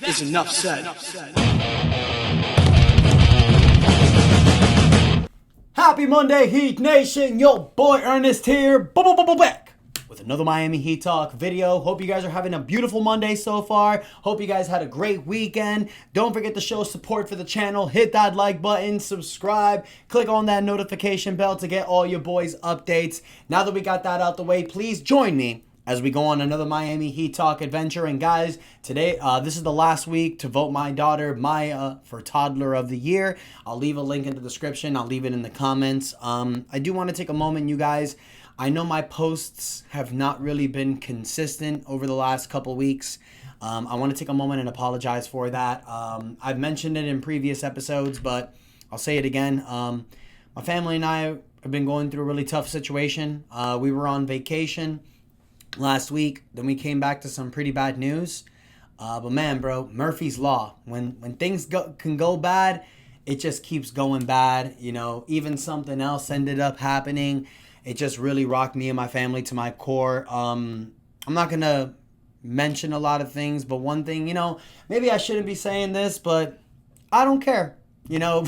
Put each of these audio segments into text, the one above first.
is enough said. Happy Monday, Heat Nation. Yo, boy Ernest here. Back with another Miami Heat Talk video. Hope you guys are having a beautiful Monday so far. Hope you guys had a great weekend. Don't forget to show support for the channel. Hit that like button, subscribe, click on that notification bell to get all your boys' updates. Now that we got that out the way, please join me as we go on another Miami Heat Talk adventure. And guys, today, this is the last week to vote my daughter, Maya, for Toddler of the Year. I'll leave a link in the description. I'll leave it in the comments. I do want to take a moment, you guys. I know my posts have not really been consistent over the last couple weeks. I want to take a moment and apologize for that. I've mentioned it in previous episodes, but I'll say it again. My family and I have been going through a really tough situation. We were on vacation last week, then we came back to some pretty bad news. But man, bro, Murphy's Law. When things can go bad, it just keeps going bad. You know, even something else ended up happening. It just really rocked me and my family to my core. I'm not going to mention a lot of things, but one thing, you know, maybe I shouldn't be saying this, but I don't care. You know,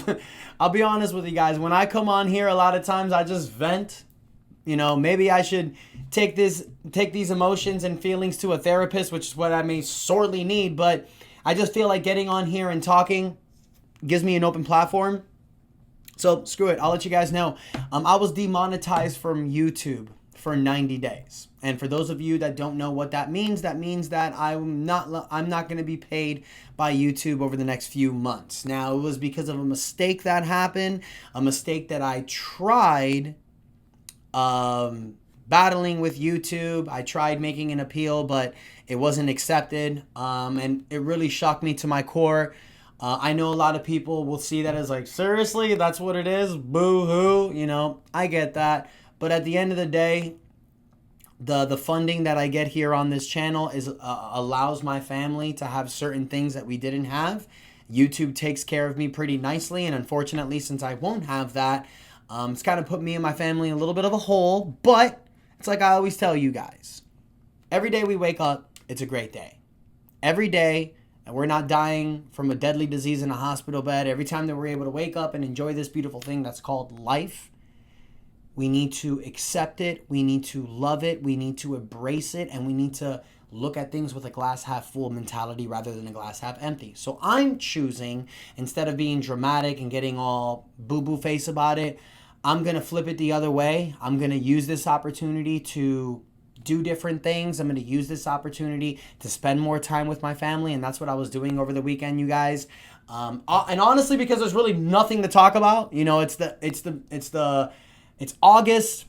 I'll be honest with you guys. When I come on here, a lot of times I just vent. You know, maybe I should take these emotions and feelings to a therapist, which is what I may sorely need. But I just feel like getting on here and talking gives me an open platform. So screw it. I'll let you guys know. I was demonetized from YouTube for 90 days. And for those of you that don't know what that means that I'm not going to be paid by YouTube over the next few months. Now, it was because of a mistake that happened, a mistake that I tried battling with YouTube. I tried making an appeal, but it wasn't accepted. And it really shocked me to my core. I know a lot of people will see that as like, seriously, that's what it is? Boo-hoo. You know, I get that. But at the end of the day, the funding that I get here on this channel is allows my family to have certain things that we didn't have. YouTube takes care of me pretty nicely. And unfortunately, since I won't have that, it's kind of put me and my family in a little bit of a hole. But it's like I always tell you guys, every day we wake up, it's a great day. Every day, and we're not dying from a deadly disease in a hospital bed. Every time that we're able to wake up and enjoy this beautiful thing that's called life, we need to accept it. We need to love it. We need to embrace it. And we need to look at things with a glass half full mentality rather than a glass half empty. So I'm choosing, instead of being dramatic and getting all boo-boo face about it, I'm going to flip it the other way. I'm going to use this opportunity to do different things. I'm going to use this opportunity to spend more time with my family. And that's what I was doing over the weekend, you guys. And honestly, because there's really nothing to talk about, you know, it's August.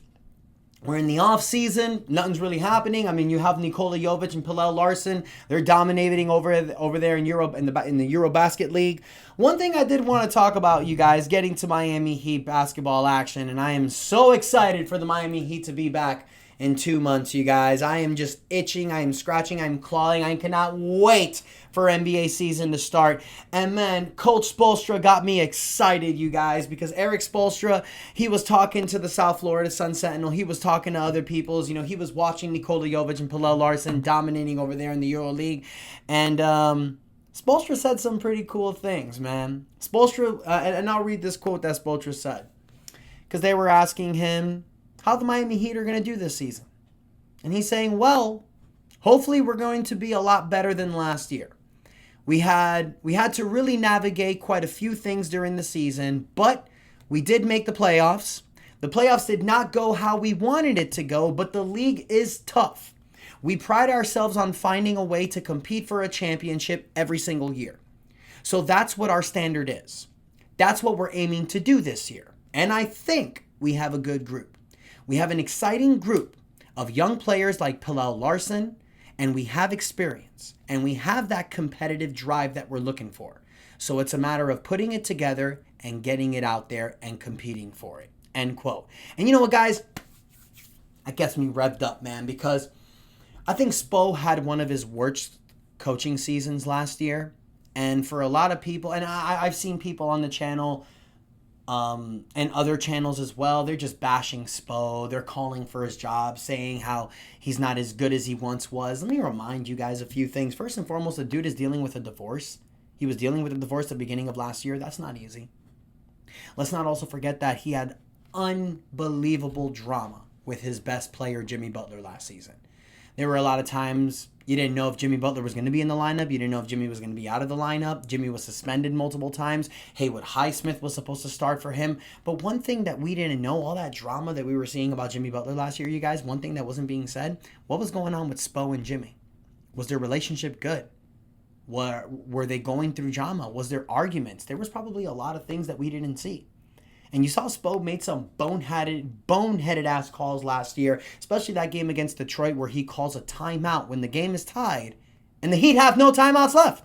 We're in the off season. Nothing's really happening. I mean, you have Nikola Jovic and Pallel Larson. They're dominating over there in Europe in the Eurobasket League. One thing I did want to talk about, you guys, getting to Miami Heat basketball action, and I am so excited for the Miami Heat to be back in 2 months, you guys. I am just itching. I am scratching. I am clawing. I cannot wait for NBA season to start. And man, Coach Spoelstra got me excited, you guys, because Erik Spoelstra, he was talking to the South Florida Sun Sentinel. He was talking to other peoples. You know, he was watching Nikola Jovic and Pallel Larson dominating over there in the Euro League. And Spoelstra said some pretty cool things, man. Spoelstra, and I'll read this quote that Spoelstra said, because they were asking him how the Miami Heat are going to do this season. And he's saying, well, hopefully we're going to be a lot better than last year. We had to really navigate quite a few things during the season, but we did make the playoffs. The playoffs did not go how we wanted it to go, but the league is tough. We pride ourselves on finding a way to compete for a championship every single year. So that's what our standard is. That's what we're aiming to do this year. And I think we have a good group. We have an exciting group of young players like Pallel Larson, and we have experience, and we have that competitive drive that we're looking for. So it's a matter of putting it together and getting it out there and competing for it, end quote. And you know what, guys? That gets me revved up, man, because I think Spo had one of his worst coaching seasons last year. And for a lot of people, and I've seen people on the channel and other channels as well. They're just bashing Spo. They're calling for his job, saying how he's not as good as he once was. Let me remind you guys a few things. First and foremost, the dude is dealing with a divorce. He was dealing with a divorce at the beginning of last year. That's not easy. Let's not also forget that he had unbelievable drama with his best player, Jimmy Butler, last season. There were a lot of times you didn't know if Jimmy Butler was going to be in the lineup. You didn't know if Jimmy was going to be out of the lineup. Jimmy was suspended multiple times. Haywood Highsmith was supposed to start for him. But one thing that we didn't know, all that drama that we were seeing about Jimmy Butler last year, you guys, one thing that wasn't being said, what was going on with Spo and Jimmy? Was their relationship good? Were they going through drama? Was there arguments? There was probably a lot of things that we didn't see. And you saw Spo made some boneheaded ass calls last year, especially that game against Detroit where he calls a timeout when the game is tied and the Heat have no timeouts left.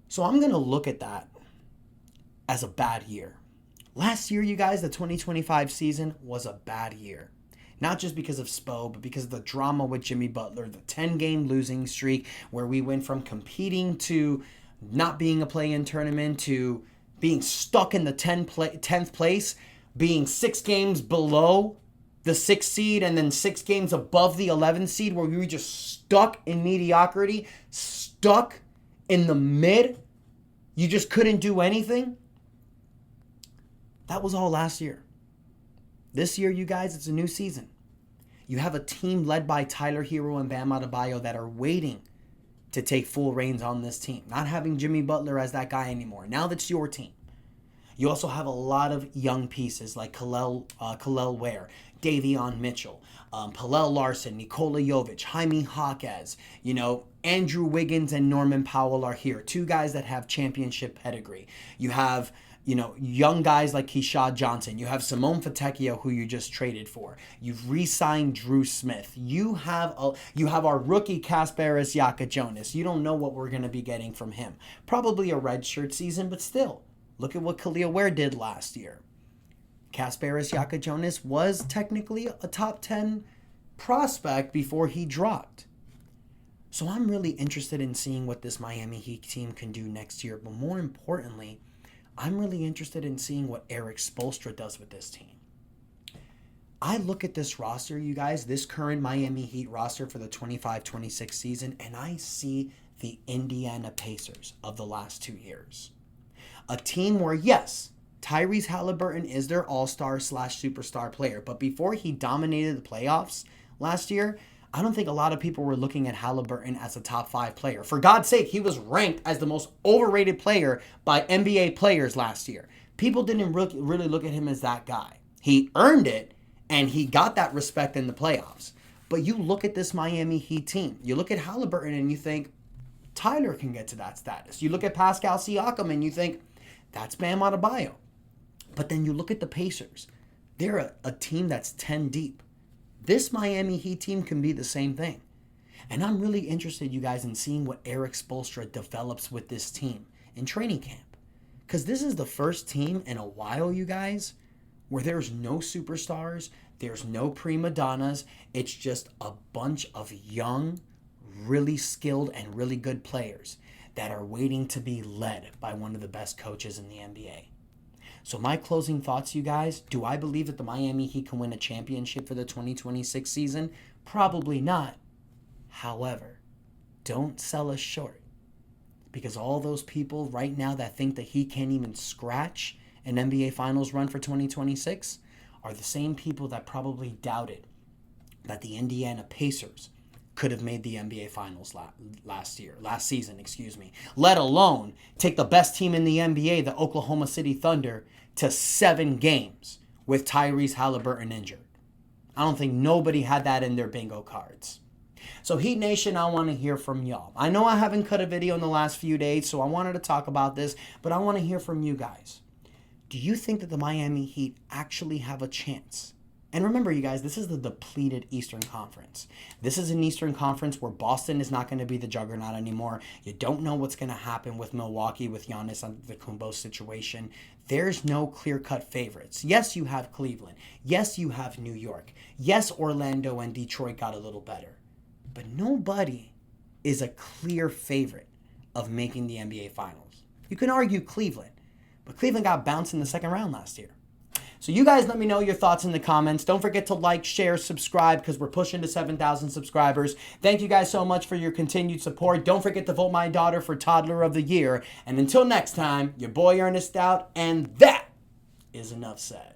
So I'm going to look at that as a bad year. Last year, you guys, the 2025 season was a bad year. Not just because of Spo, but because of the drama with Jimmy Butler, the 10-game losing streak where we went from competing to not being a play-in tournament to being stuck in the 10th place, being 6 games below the 6th seed and then 6 games above the 11th seed where we were just stuck in mediocrity, stuck in the mid. You just couldn't do anything. That was all last year. This year, you guys, it's a new season. You have a team led by Tyler Hero and Bam Adebayo that are waiting to take full reins on this team. Not having Jimmy Butler as that guy anymore. Now that's your team. You also have a lot of young pieces like Khalil Ware, Davion Mitchell, Pallel Larson, Nikola Jovic, Jaime Jaquez, Andrew Wiggins and Norman Powell are here. 2 guys that have championship pedigree. You have young guys like Keyshawn Johnson. You have Simone Fontecchio, who you just traded for. You've re-signed Drew Smith. You have our rookie Kasparas Jonas. You don't know what we're going to be getting from him. Probably a redshirt season, but still, look at what Khalil Ware did last year. Kasparas Jonas was technically a top 10 prospect before he dropped. So I'm really interested in seeing what this Miami Heat team can do next year, but more importantly, I'm really interested in seeing what Erik Spoelstra does with this team. I look at this roster, you guys, this current Miami Heat roster for the 25-26 season, and I see the Indiana Pacers of the last 2 years. A team where, yes, Tyrese Halliburton is their all-star/superstar player, but before he dominated the playoffs last year, I don't think a lot of people were looking at Halliburton as a top 5 player. For God's sake, he was ranked as the most overrated player by NBA players last year. People didn't really look at him as that guy. He earned it, and he got that respect in the playoffs. But you look at this Miami Heat team. You look at Halliburton, and you think, Tyler can get to that status. You look at Pascal Siakam, and you think, that's Bam Adebayo. But then you look at the Pacers. They're a team that's 10 deep. This Miami Heat team can be the same thing. And I'm really interested, you guys, in seeing what Erik Spoelstra develops with this team in training camp. Because this is the first team in a while, you guys, where there's no superstars, there's no prima donnas. It's just a bunch of young, really skilled, and really good players that are waiting to be led by one of the best coaches in the NBA. So my closing thoughts, you guys, do I believe that the Miami Heat can win a championship for the 2026 season? Probably not. However, don't sell us short. Because all those people right now that think that he can't even scratch an NBA Finals run for 2026 are the same people that probably doubted that the Indiana Pacers could have made the NBA Finals last season, let alone take the best team in the NBA, the Oklahoma City Thunder, to 7 games with Tyrese Halliburton injured. I don't think nobody had that in their bingo cards. So Heat Nation, I want to hear from y'all. I know I haven't cut a video in the last few days, so I wanted to talk about this, but I want to hear from you guys. Do you think that the Miami Heat actually have a chance? And remember, you guys, this is the depleted Eastern Conference. This is an Eastern Conference where Boston is not going to be the juggernaut anymore. You don't know what's going to happen with Milwaukee, with Giannis Antetokounmpo's situation. There's no clear-cut favorites. Yes, you have Cleveland. Yes, you have New York. Yes, Orlando and Detroit got a little better. But nobody is a clear favorite of making the NBA Finals. You can argue Cleveland, But Cleveland got bounced in the second round last year. So you guys let me know your thoughts in the comments. Don't forget to like, share, subscribe because we're pushing to 7,000 subscribers. Thank you guys so much for your continued support. Don't forget to vote my daughter for Toddler of the Year. And until next time, your boy Ernest out, and that is enough said.